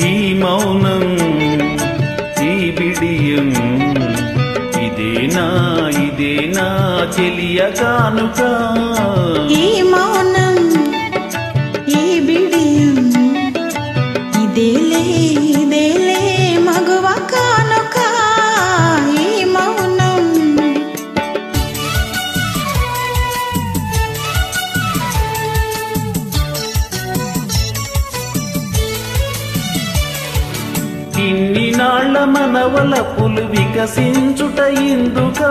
ఈ మౌనం ఈ బిడియం ఇదేనా చెలియ కానుక ఈ మౌనం ఈ బిడియం ఇదేలే మగువ కానుక ఈ మౌనం ఇన్ని నాళ్ల మనవలపులు వికసించుట ఇందుకా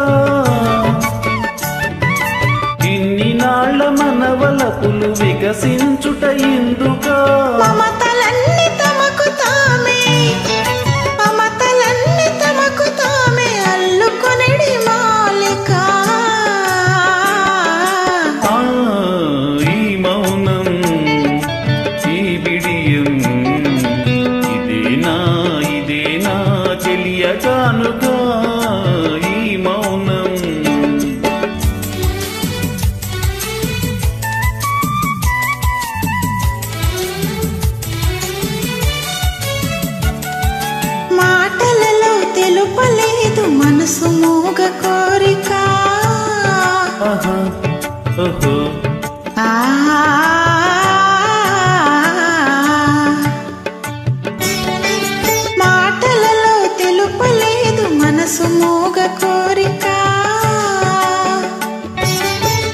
ఇన్ని నాళ్ల మనవలపులు వికసించుట ఇందుకా మమతలన్నీ తమకు తామే అల్లుకొనిడి మాలిక ఈ మౌనం ఈ బిడియం ఇదేనా చెలియ కానుక ఈ మౌనం మాటలలో తెలుపలేదు మనసు మూగ కోరిక మాటలలో తెలుపలేదు మనసు మూగ కోరిక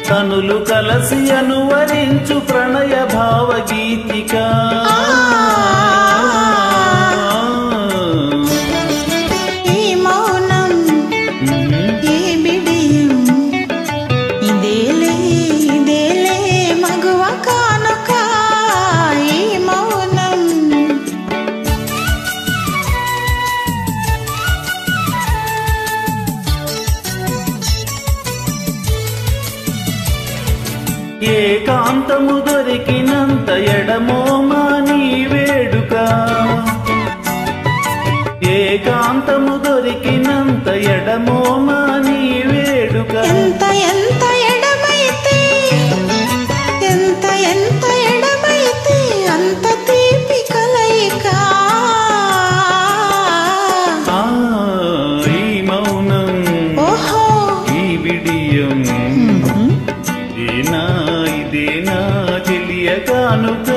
తనులు కలసి అనువరించు ప్రణయ భావగీతిక ఈ మౌనం ఈ బిడియం ఇదేలే మగువ కానుక ఈ మౌనం ఏకాంతము దొరికినంత ఎడమోమా నీ వేడుక ఏకాంతము దొరికినంత ఎడమోమా నీ వేడుక ఎంత ఎడమైతే అంత తీపి కలయిక ఈ మౌనం ఓహో ఈ బిడియం ఇదేనా చెలియ కానుక